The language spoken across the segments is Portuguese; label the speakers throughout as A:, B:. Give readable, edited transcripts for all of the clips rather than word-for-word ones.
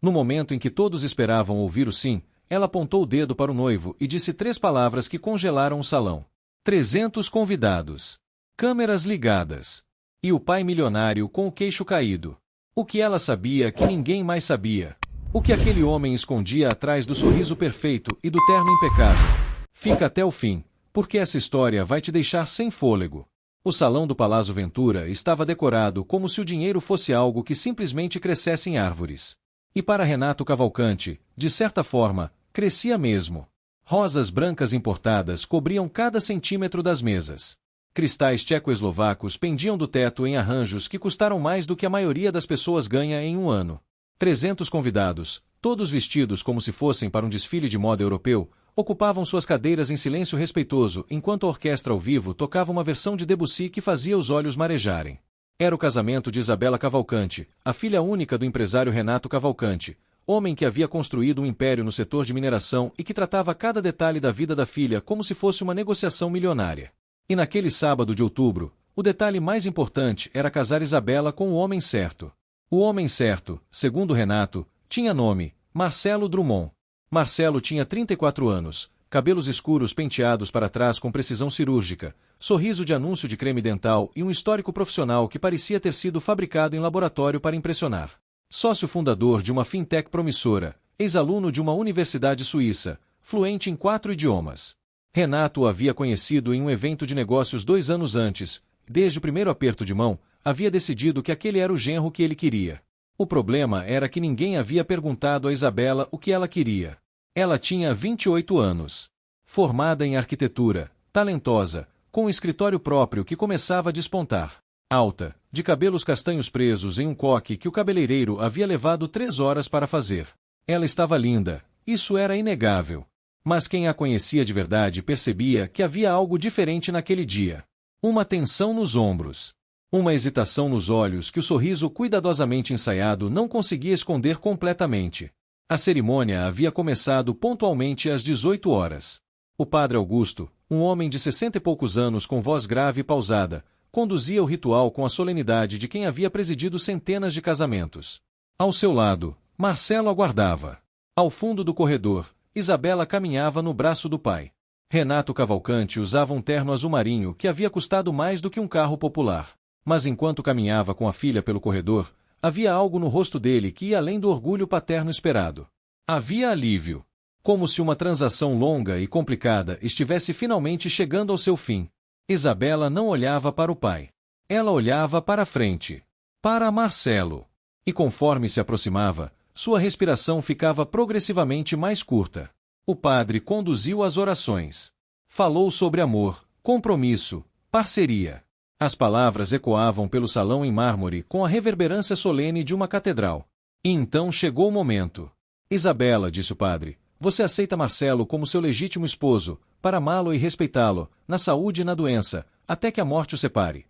A: No momento em que todos esperavam ouvir o sim, ela apontou o dedo para o noivo e disse 3 palavras que congelaram o salão. 300 convidados. Câmeras ligadas. E o pai milionário com o queixo caído. O que ela sabia que ninguém mais sabia. O que aquele homem escondia atrás do sorriso perfeito e do terno impecável. Fica até o fim, porque essa história vai te deixar sem fôlego. O salão do Palácio Ventura estava decorado como se o dinheiro fosse algo que simplesmente crescesse em árvores. E para Renato Cavalcanti, de certa forma, crescia mesmo. Rosas brancas importadas cobriam cada centímetro das mesas. Cristais tcheco-eslovacos pendiam do teto em arranjos que custaram mais do que a maioria das pessoas ganha em um ano. 300 convidados, todos vestidos como se fossem para um desfile de moda europeu, ocupavam suas cadeiras em silêncio respeitoso enquanto a orquestra ao vivo tocava uma versão de Debussy que fazia os olhos marejarem. Era o casamento de Isabela Cavalcanti, a filha única do empresário Renato Cavalcanti, homem que havia construído um império no setor de mineração e que tratava cada detalhe da vida da filha como se fosse uma negociação milionária. E naquele sábado de outubro, o detalhe mais importante era casar Isabela com o homem certo. O homem certo, segundo Renato, tinha nome, Marcelo Drummond. Marcelo tinha 34 anos, cabelos escuros penteados para trás com precisão cirúrgica, sorriso de anúncio de creme dental e um histórico profissional que parecia ter sido fabricado em laboratório para impressionar. Sócio fundador de uma fintech promissora, ex-aluno de uma universidade suíça, fluente em 4 idiomas. Renato o havia conhecido em um evento de negócios 2 anos antes. Desde o primeiro aperto de mão, havia decidido que aquele era o genro que ele queria. O problema era que ninguém havia perguntado a Isabela o que ela queria. Ela tinha 28 anos. Formada em arquitetura, talentosa, com um escritório próprio que começava a despontar. Alta, de cabelos castanhos presos em um coque que o cabeleireiro havia levado 3 horas para fazer. Ela estava linda, isso era inegável. Mas quem a conhecia de verdade percebia que havia algo diferente naquele dia. Uma tensão nos ombros. Uma hesitação nos olhos que o sorriso cuidadosamente ensaiado não conseguia esconder completamente. A cerimônia havia começado pontualmente às 18 horas. O padre Augusto, um homem de 60 e poucos anos com voz grave e pausada, conduzia o ritual com a solenidade de quem havia presidido centenas de casamentos. Ao seu lado, Marcelo aguardava. Ao fundo do corredor, Isabela caminhava no braço do pai. Renato Cavalcanti usava um terno azul marinho que havia custado mais do que um carro popular. Mas enquanto caminhava com a filha pelo corredor, havia algo no rosto dele que ia além do orgulho paterno esperado. Havia alívio. Como se uma transação longa e complicada estivesse finalmente chegando ao seu fim. Isabela não olhava para o pai. Ela olhava para a frente. Para Marcelo. E conforme se aproximava, sua respiração ficava progressivamente mais curta. O padre conduziu as orações. Falou sobre amor, compromisso, parceria. As palavras ecoavam pelo salão em mármore com a reverberância solene de uma catedral. E então chegou o momento. Isabela, disse o padre, você aceita Marcelo como seu legítimo esposo, para amá-lo e respeitá-lo, na saúde e na doença, até que a morte o separe.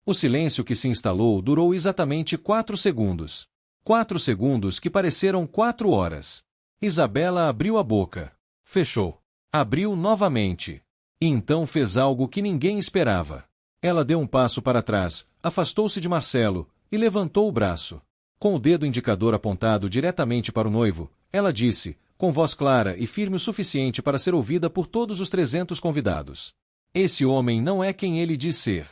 A: O silêncio que se instalou durou exatamente 4 segundos. 4 segundos que pareceram 4 horas. Isabela abriu a boca. Fechou. Abriu novamente. E então fez algo que ninguém esperava. Ela deu um passo para trás, afastou-se de Marcelo, e levantou o braço. Com o dedo indicador apontado diretamente para o noivo, ela disse, com voz clara e firme o suficiente para ser ouvida por todos os 300 convidados. Esse homem não é quem ele diz ser.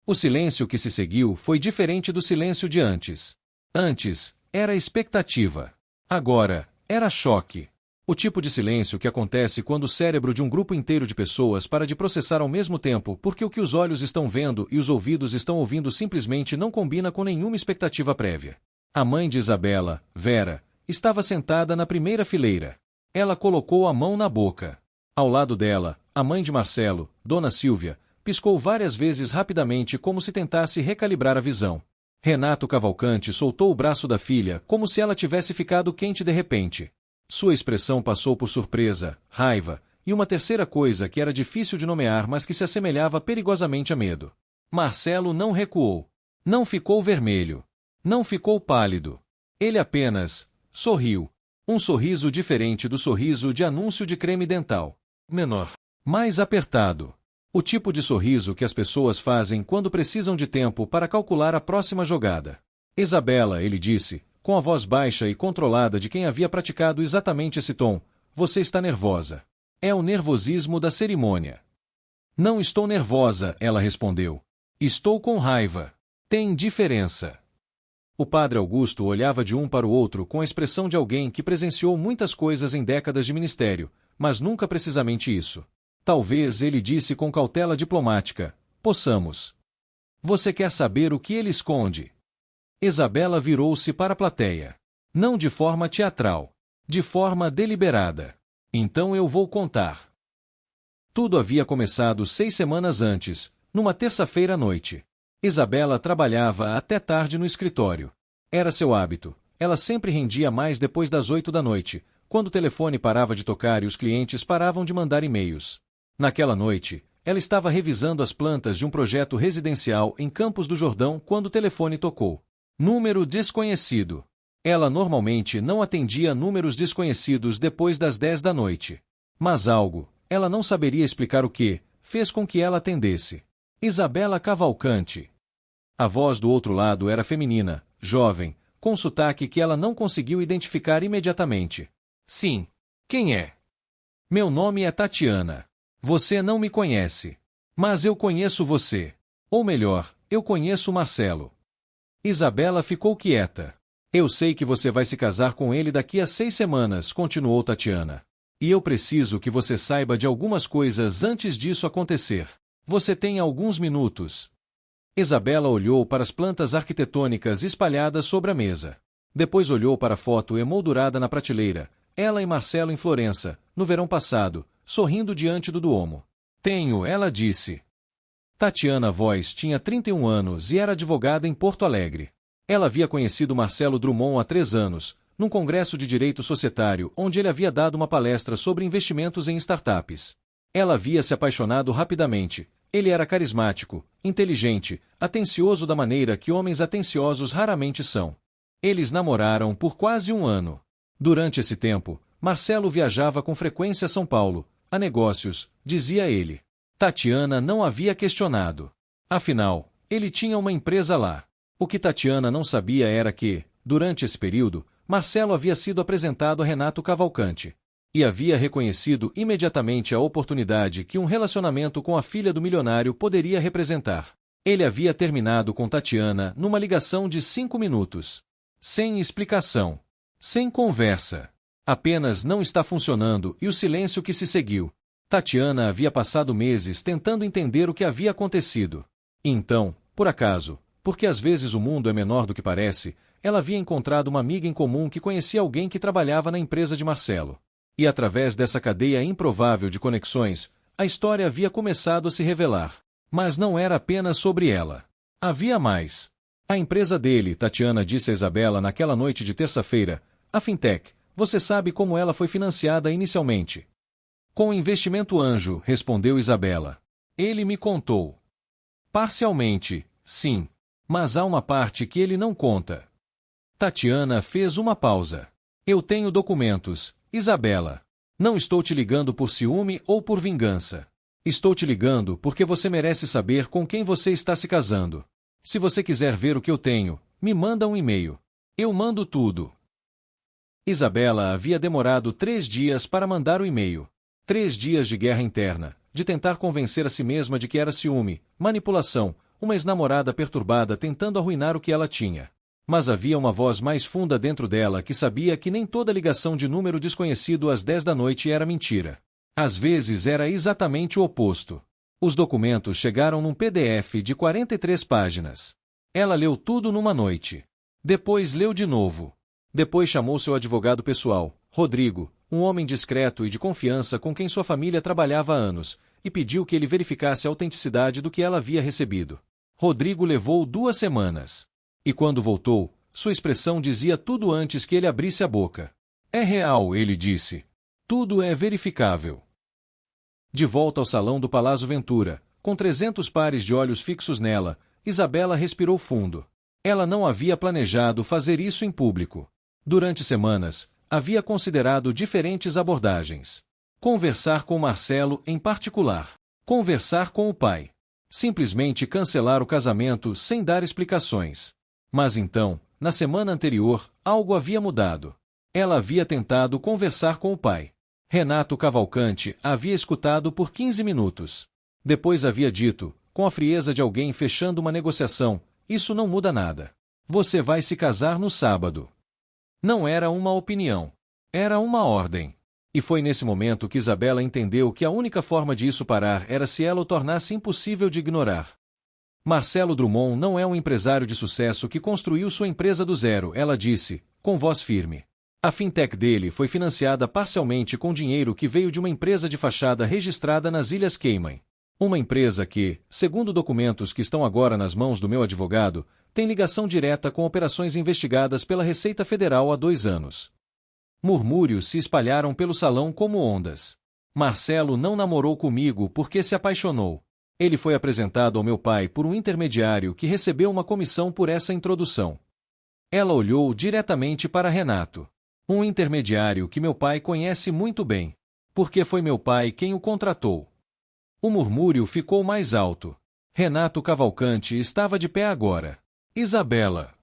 A: O silêncio que se seguiu foi diferente do silêncio de antes. Antes, era expectativa. Agora, era choque. O tipo de silêncio que acontece quando o cérebro de um grupo inteiro de pessoas para de processar ao mesmo tempo porque o que os olhos estão vendo e os ouvidos estão ouvindo simplesmente não combina com nenhuma expectativa prévia. A mãe de Isabela, Vera, estava sentada na primeira fileira. Ela colocou a mão na boca. Ao lado dela, a mãe de Marcelo, Dona Silvia, piscou várias vezes rapidamente como se tentasse recalibrar a visão. Renato Cavalcanti soltou o braço da filha como se ela tivesse ficado quente de repente. Sua expressão passou por surpresa, raiva, e uma terceira coisa que era difícil de nomear mas que se assemelhava perigosamente a medo. Marcelo não recuou. Não ficou vermelho. Não ficou pálido. Ele apenas sorriu. Um sorriso diferente do sorriso de anúncio de creme dental. Menor. Mais apertado. O tipo de sorriso que as pessoas fazem quando precisam de tempo para calcular a próxima jogada. Isabela, ele disse, com a voz baixa e controlada de quem havia praticado exatamente esse tom. Você está nervosa. É o nervosismo da cerimônia. Não estou nervosa, ela respondeu. Estou com raiva. Tem diferença. O padre Augusto olhava de um para o outro com a expressão de alguém que presenciou muitas coisas em décadas de ministério, mas nunca precisamente isso. Talvez ele disse com cautela diplomática: possamos. Você quer saber o que ele esconde? Isabela virou-se para a plateia. Não de forma teatral. De forma deliberada. Então eu vou contar. Tudo havia começado 6 semanas antes, numa terça-feira à noite. Isabela trabalhava até tarde no escritório. Era seu hábito. Ela sempre rendia mais depois das 8 da noite, quando o telefone parava de tocar e os clientes paravam de mandar e-mails. Naquela noite, ela estava revisando as plantas de um projeto residencial em Campos do Jordão quando o telefone tocou. Número desconhecido. Ela normalmente não atendia números desconhecidos depois das 10 da noite. Mas algo, ela não saberia explicar o que, fez com que ela atendesse. Isabela Cavalcante. A voz do outro lado era feminina, jovem, com sotaque que ela não conseguiu identificar imediatamente. Sim. Quem é? Meu nome é Tatiana. Você não me conhece. Mas eu conheço você. Ou melhor, eu conheço Marcelo. Isabela ficou quieta. Eu sei que você vai se casar com ele daqui a 6 semanas, continuou Tatiana. E eu preciso que você saiba de algumas coisas antes disso acontecer. Você tem alguns minutos. Isabela olhou para as plantas arquitetônicas espalhadas sobre a mesa. Depois olhou para a foto emoldurada na prateleira, ela e Marcelo em Florença, no verão passado, sorrindo diante do Duomo. Tenho, ela disse. Tatiana Voz tinha 31 anos e era advogada em Porto Alegre. Ela havia conhecido Marcelo Drummond há 3 anos, num congresso de direito societário onde ele havia dado uma palestra sobre investimentos em startups. Ela havia se apaixonado rapidamente. Ele era carismático, inteligente, atencioso da maneira que homens atenciosos raramente são. Eles namoraram por quase 1 ano. Durante esse tempo, Marcelo viajava com frequência a São Paulo, a negócios, dizia ele. Tatiana não havia questionado. Afinal, ele tinha uma empresa lá. O que Tatiana não sabia era que, durante esse período, Marcelo havia sido apresentado a Renato Cavalcante. E havia reconhecido imediatamente a oportunidade que um relacionamento com a filha do milionário poderia representar. Ele havia terminado com Tatiana numa ligação de 5 minutos. Sem explicação. Sem conversa. Apenas não está funcionando e o silêncio que se seguiu. Tatiana havia passado meses tentando entender o que havia acontecido. Então, por acaso, porque às vezes o mundo é menor do que parece, ela havia encontrado uma amiga em comum que conhecia alguém que trabalhava na empresa de Marcelo. E através dessa cadeia improvável de conexões, a história havia começado a se revelar. Mas não era apenas sobre ela. Havia mais. A empresa dele, Tatiana disse a Isabela naquela noite de terça-feira, a Fintech, você sabe como ela foi financiada inicialmente? Com investimento anjo, respondeu Isabela. Ele me contou. Parcialmente, sim. Mas há uma parte que ele não conta. Tatiana fez uma pausa. Eu tenho documentos, Isabela. Não estou te ligando por ciúme ou por vingança. Estou te ligando porque você merece saber com quem você está se casando. Se você quiser ver o que eu tenho, me manda um e-mail. Eu mando tudo. Isabela havia demorado 3 dias para mandar o e-mail. 3 dias de guerra interna, de tentar convencer a si mesma de que era ciúme, manipulação, uma ex-namorada perturbada tentando arruinar o que ela tinha. Mas havia uma voz mais funda dentro dela que sabia que nem toda ligação de número desconhecido às 10 da noite era mentira. Às vezes era exatamente o oposto. Os documentos chegaram num PDF de 43 páginas. Ela leu tudo numa noite. Depois leu de novo. Depois chamou seu advogado pessoal, Rodrigo, um homem discreto e de confiança com quem sua família trabalhava há anos, e pediu que ele verificasse a autenticidade do que ela havia recebido. Rodrigo levou 2 semanas. E quando voltou, sua expressão dizia tudo antes que ele abrisse a boca. É real, ele disse. Tudo é verificável. De volta ao salão do Palácio Ventura, com 300 pares de olhos fixos nela, Isabela respirou fundo. Ela não havia planejado fazer isso em público. Durante semanas, havia considerado diferentes abordagens. Conversar com Marcelo em particular. Conversar com o pai. Simplesmente cancelar o casamento sem dar explicações. Mas então, na semana anterior, Algo havia mudado. Ela havia tentado conversar com o pai. Renato Cavalcante a havia escutado por 15 minutos. Depois havia dito, com a frieza de alguém fechando uma negociação: isso não muda nada. Você vai se casar no sábado. Não era uma opinião. Era uma ordem. E foi nesse momento que Isabela entendeu que a única forma de isso parar era se ela o tornasse impossível de ignorar. Marcelo Drummond não é um empresário de sucesso que construiu sua empresa do zero, ela disse, com voz firme. A fintech dele foi financiada parcialmente com dinheiro que veio de uma empresa de fachada registrada nas Ilhas Cayman. Uma empresa que, segundo documentos que estão agora nas mãos do meu advogado, tem ligação direta com operações investigadas pela Receita Federal há 2 anos. Murmúrios se espalharam pelo salão como ondas. Marcelo não namorou comigo porque se apaixonou. Ele foi apresentado ao meu pai por um intermediário que recebeu uma comissão por essa introdução. Ela olhou diretamente para Renato. Um intermediário que meu pai conhece muito bem. Porque foi meu pai quem o contratou. O murmúrio ficou mais alto. Renato Cavalcante estava de pé agora. Isabela.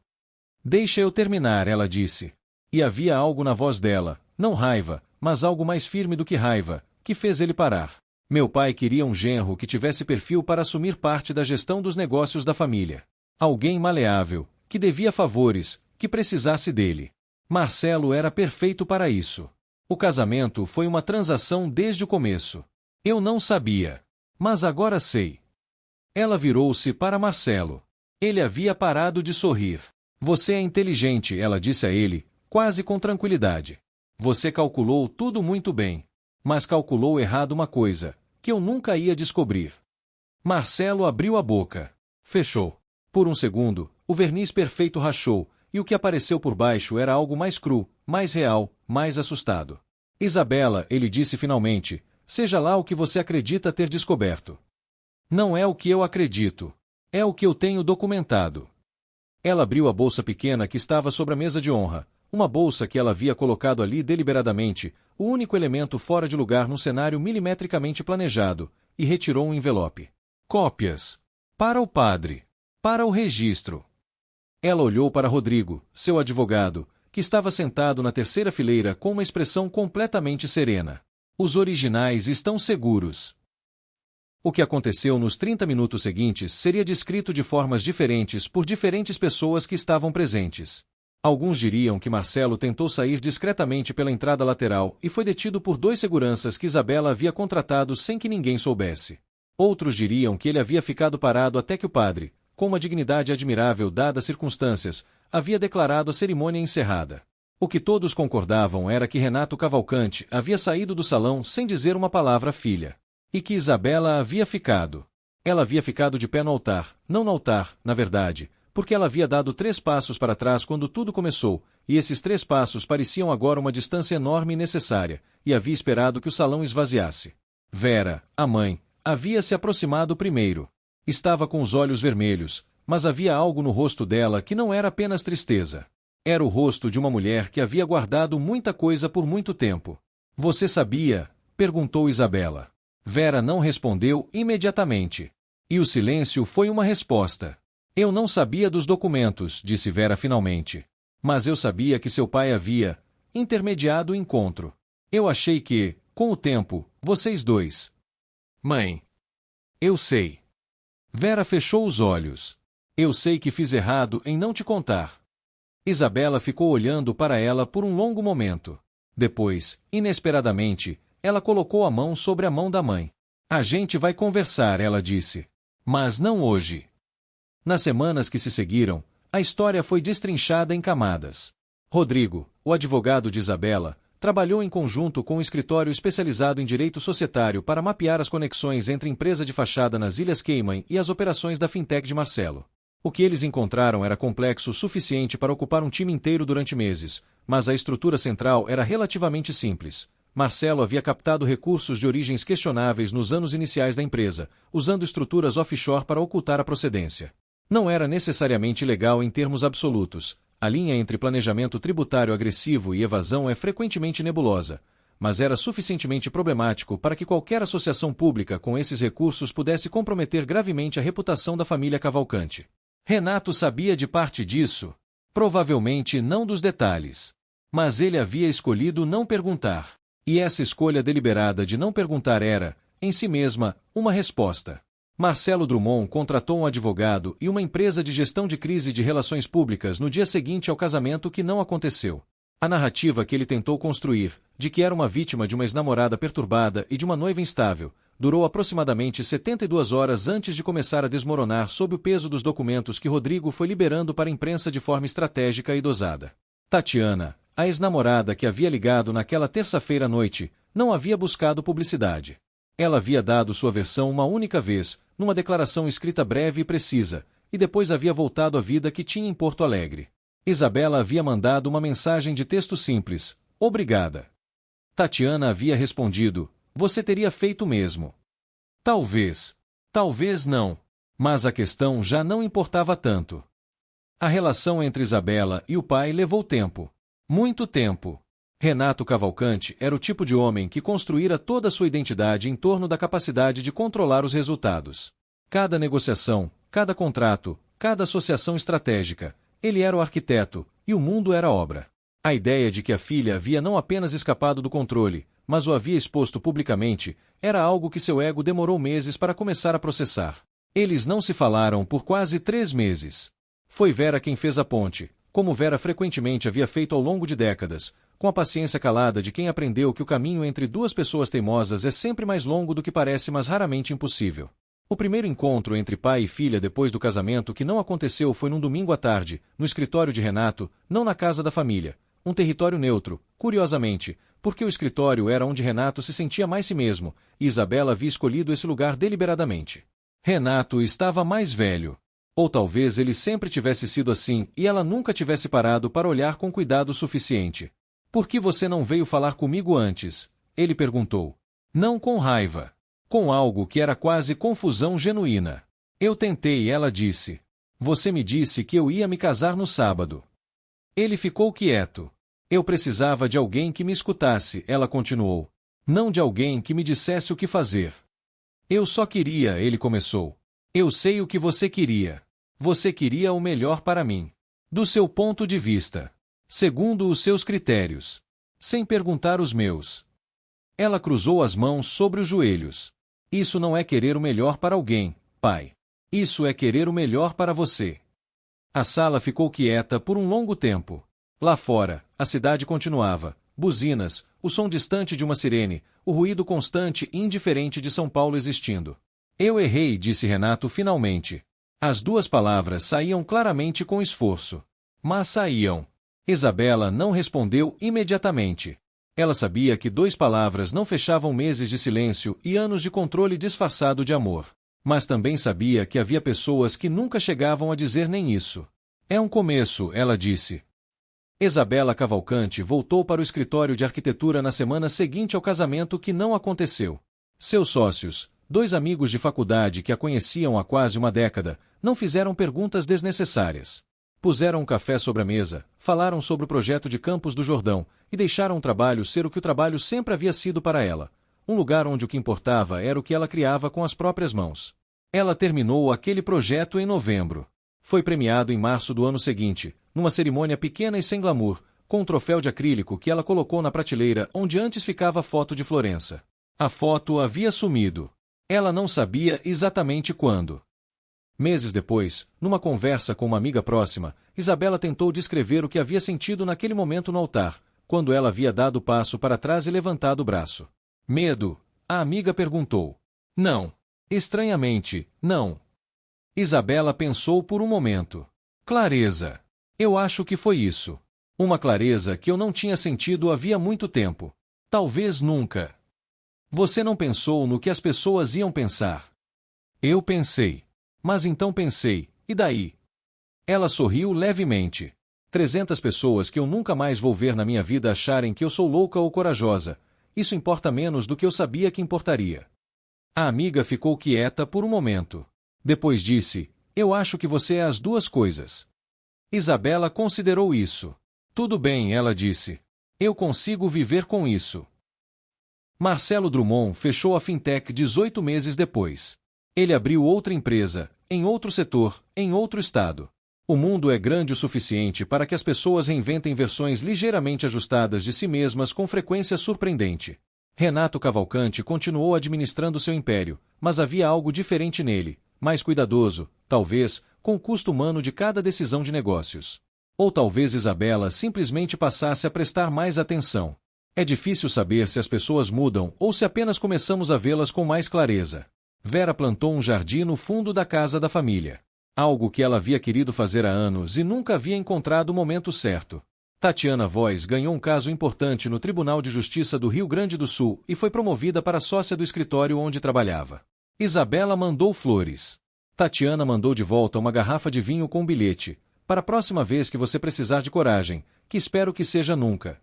A: Deixa eu terminar, ela disse. E havia algo na voz dela, não raiva, mas algo mais firme do que raiva, que fez ele parar. Meu pai queria um genro que tivesse perfil para assumir parte da gestão dos negócios da família. Alguém maleável, que devia favores, que precisasse dele. Marcelo era perfeito para isso. O casamento foi uma transação desde o começo. Eu não sabia. Mas agora sei. Ela virou-se para Marcelo. Ele havia parado de sorrir. Você é inteligente, ela disse a ele, quase com tranquilidade. Você calculou tudo muito bem. Mas calculou errado uma coisa, que eu nunca ia descobrir. Marcelo abriu a boca. Fechou. Por um segundo, o verniz perfeito rachou, e o que apareceu por baixo era algo mais cru, mais real, mais assustado. Isabela, ele disse finalmente, seja lá o que você acredita ter descoberto. Não é o que eu acredito. É o que eu tenho documentado. Ela abriu a bolsa pequena que estava sobre a mesa de honra, uma bolsa que ela havia colocado ali deliberadamente, o único elemento fora de lugar no cenário milimetricamente planejado, e retirou um envelope. Cópias. Para o padre. Para o registro. Ela olhou para Rodrigo, seu advogado, que estava sentado na terceira fileira com uma expressão completamente serena. Os originais estão seguros. O que aconteceu nos 30 minutos seguintes seria descrito de formas diferentes por diferentes pessoas que estavam presentes. Alguns diriam que Marcelo tentou sair discretamente pela entrada lateral e foi detido por 2 seguranças que Isabela havia contratado sem que ninguém soubesse. Outros diriam que ele havia ficado parado até que o padre, com uma dignidade admirável dadas as circunstâncias, havia declarado a cerimônia encerrada. O que todos concordavam era que Renato Cavalcante havia saído do salão sem dizer uma palavra à filha. E que Isabela havia ficado. Ela havia ficado de pé no altar, não no altar, na verdade, porque ela havia dado 3 passos para trás quando tudo começou, e esses 3 passos pareciam agora uma distância enorme e necessária, e havia esperado que o salão esvaziasse. Vera, a mãe, havia se aproximado primeiro. Estava com os olhos vermelhos, mas havia algo no rosto dela que não era apenas tristeza. Era o rosto de uma mulher que havia guardado muita coisa por muito tempo. Você sabia? Perguntou Isabela. Vera não respondeu imediatamente. E o silêncio foi uma resposta. Eu não sabia dos documentos, disse Vera finalmente. Mas eu sabia que seu pai havia intermediado o encontro. Eu achei que, com o tempo, vocês dois. Mãe. Eu sei. Vera fechou os olhos. Eu sei que fiz errado em não te contar. Isabela ficou olhando para ela por um longo momento. Depois, inesperadamente, ela colocou a mão sobre a mão da mãe. A gente vai conversar, ela disse. Mas não hoje. Nas semanas que se seguiram, a história foi destrinchada em camadas. Rodrigo, o advogado de Isabela, trabalhou em conjunto com um escritório especializado em direito societário para mapear as conexões entre empresa de fachada nas Ilhas Cayman e as operações da fintech de Marcelo. O que eles encontraram era complexo o suficiente para ocupar um time inteiro durante meses, mas a estrutura central era relativamente simples. Marcelo havia captado recursos de origens questionáveis nos anos iniciais da empresa, usando estruturas offshore para ocultar a procedência. Não era necessariamente legal em termos absolutos. A linha entre planejamento tributário agressivo e evasão é frequentemente nebulosa, mas era suficientemente problemático para que qualquer associação pública com esses recursos pudesse comprometer gravemente a reputação da família Cavalcante. Renato sabia de parte disso. Provavelmente não dos detalhes. Mas ele havia escolhido não perguntar. E essa escolha deliberada de não perguntar era, em si mesma, uma resposta. Marcelo Drummond contratou um advogado e uma empresa de gestão de crise de relações públicas no dia seguinte ao casamento que não aconteceu. A narrativa que ele tentou construir, de que era uma vítima de uma ex-namorada perturbada e de uma noiva instável, durou aproximadamente 72 horas antes de começar a desmoronar sob o peso dos documentos que Rodrigo foi liberando para a imprensa de forma estratégica e dosada. Tatiana, a ex-namorada que havia ligado naquela terça-feira à noite, não havia buscado publicidade. Ela havia dado sua versão uma única vez, numa declaração escrita breve e precisa, e depois havia voltado à vida que tinha em Porto Alegre. Isabela havia mandado uma mensagem de texto simples: "Obrigada." Tatiana havia respondido: "Você teria feito o mesmo." Talvez. Talvez não. Mas a questão já não importava tanto. A relação entre Isabela e o pai levou tempo. Muito tempo. Renato Cavalcante era o tipo de homem que construíra toda a sua identidade em torno da capacidade de controlar os resultados. Cada negociação, cada contrato, cada associação estratégica, ele era o arquiteto, e o mundo era a obra. A ideia de que a filha havia não apenas escapado do controle, mas o havia exposto publicamente, era algo que seu ego demorou meses para começar a processar. Eles não se falaram por quase 3 meses. Foi Vera quem fez a ponte, como Vera frequentemente havia feito ao longo de décadas, com a paciência calada de quem aprendeu que o caminho entre duas pessoas teimosas é sempre mais longo do que parece, mas raramente impossível. O primeiro encontro entre pai e filha depois do casamento que não aconteceu foi num domingo à tarde, no escritório de Renato, não na casa da família, um território neutro, curiosamente, porque o escritório era onde Renato se sentia mais si mesmo, e Isabela havia escolhido esse lugar deliberadamente. Renato estava mais velho. Ou talvez ele sempre tivesse sido assim e ela nunca tivesse parado para olhar com cuidado suficiente. "Por que você não veio falar comigo antes?" ele perguntou. Não com raiva. Com algo que era quase confusão genuína. "Eu tentei", ela disse. "Você me disse que eu ia me casar no sábado." Ele ficou quieto. "Eu precisava de alguém que me escutasse", ela continuou. "Não de alguém que me dissesse o que fazer." "Eu só queria", ele começou. "Eu sei o que você queria. Você queria o melhor para mim. Do seu ponto de vista. Segundo os seus critérios. Sem perguntar os meus." Ela cruzou as mãos sobre os joelhos. "Isso não é querer o melhor para alguém, pai. Isso é querer o melhor para você." A sala ficou quieta por um longo tempo. Lá fora, a cidade continuava. Buzinas, o som distante de uma sirene, o ruído constante e indiferente de São Paulo existindo. "Eu errei", disse Renato finalmente. As 2 palavras saíam claramente com esforço. Mas saíam. Isabela não respondeu imediatamente. Ela sabia que 2 palavras não fechavam meses de silêncio e anos de controle disfarçado de amor. Mas também sabia que havia pessoas que nunca chegavam a dizer nem isso. "É um começo", ela disse. Isabela Cavalcante voltou para o escritório de arquitetura na semana seguinte ao casamento que não aconteceu. Seus sócios, 2 amigos de faculdade que a conheciam há quase uma década, não fizeram perguntas desnecessárias. Puseram um café sobre a mesa, falaram sobre o projeto de Campos do Jordão, e deixaram o trabalho ser o que o trabalho sempre havia sido para ela. Um lugar onde o que importava era o que ela criava com as próprias mãos. Ela terminou aquele projeto em novembro. Foi premiado em março do ano seguinte, numa cerimônia pequena e sem glamour, com um troféu de acrílico que ela colocou na prateleira onde antes ficava a foto de Florença. A foto havia sumido. Ela não sabia exatamente quando. Meses depois, numa conversa com uma amiga próxima, Isabela tentou descrever o que havia sentido naquele momento no altar, quando ela havia dado o passo para trás e levantado o braço. "Medo?", a amiga perguntou. "Não. Estranhamente, não." Isabela pensou por um momento. "Clareza. Eu acho que foi isso. Uma clareza que eu não tinha sentido havia muito tempo. Talvez nunca." "Você não pensou no que as pessoas iam pensar?" "Eu pensei. Mas então pensei, e daí?" Ela sorriu levemente. 300 pessoas que eu nunca mais vou ver na minha vida acharem que eu sou louca ou corajosa. Isso importa menos do que eu sabia que importaria." A amiga ficou quieta por um momento. Depois disse: "Eu acho que você é as 2 coisas." Isabela considerou isso. "Tudo bem", ela disse. "Eu consigo viver com isso." Marcelo Drummond fechou a Fintech 18 meses depois. Ele abriu outra empresa, em outro setor, em outro estado. O mundo é grande o suficiente para que as pessoas reinventem versões ligeiramente ajustadas de si mesmas com frequência surpreendente. Renato Cavalcante continuou administrando seu império, mas havia algo diferente nele, mais cuidadoso, talvez, com o custo humano de cada decisão de negócios. Ou talvez Isabela simplesmente passasse a prestar mais atenção. É difícil saber se as pessoas mudam ou se apenas começamos a vê-las com mais clareza. Vera plantou um jardim no fundo da casa da família. Algo que ela havia querido fazer há anos e nunca havia encontrado o momento certo. Tatiana Voz ganhou um caso importante no Tribunal de Justiça do Rio Grande do Sul e foi promovida para sócia do escritório onde trabalhava. Isabela mandou flores. Tatiana mandou de volta uma garrafa de vinho com um bilhete. Para a próxima vez que você precisar de coragem, que espero que seja nunca.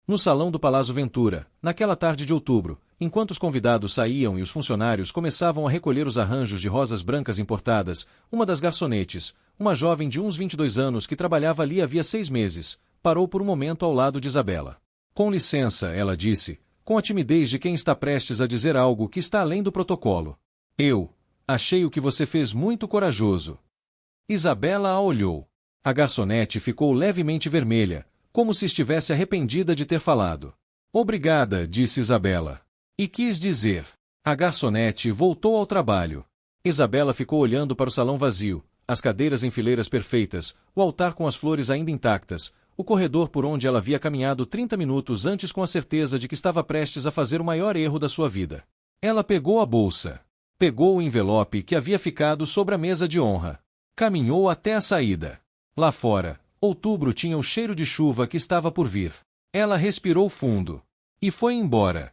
A: No salão do Palácio Ventura, naquela tarde de outubro, enquanto os convidados saíam e os funcionários começavam a recolher os arranjos de rosas brancas importadas, uma das garçonetes, uma jovem de uns 22 anos que trabalhava ali havia 6 meses, parou por um momento ao lado de Isabela. Com licença, ela disse, com a timidez de quem está prestes a dizer algo que está além do protocolo. Eu achei o que você fez muito corajoso. Isabela a olhou. A garçonete ficou levemente vermelha, como se estivesse arrependida de ter falado. Obrigada, disse Isabela. E quis dizer. A garçonete voltou ao trabalho. Isabela ficou olhando para o salão vazio, as cadeiras em fileiras perfeitas, o altar com as flores ainda intactas, o corredor por onde ela havia caminhado 30 minutos antes com a certeza de que estava prestes a fazer o maior erro da sua vida. Ela pegou a bolsa. Pegou o envelope que havia ficado sobre a mesa de honra. Caminhou até a saída. Lá fora, outubro tinha o cheiro de chuva que estava por vir. Ela respirou fundo. E foi embora.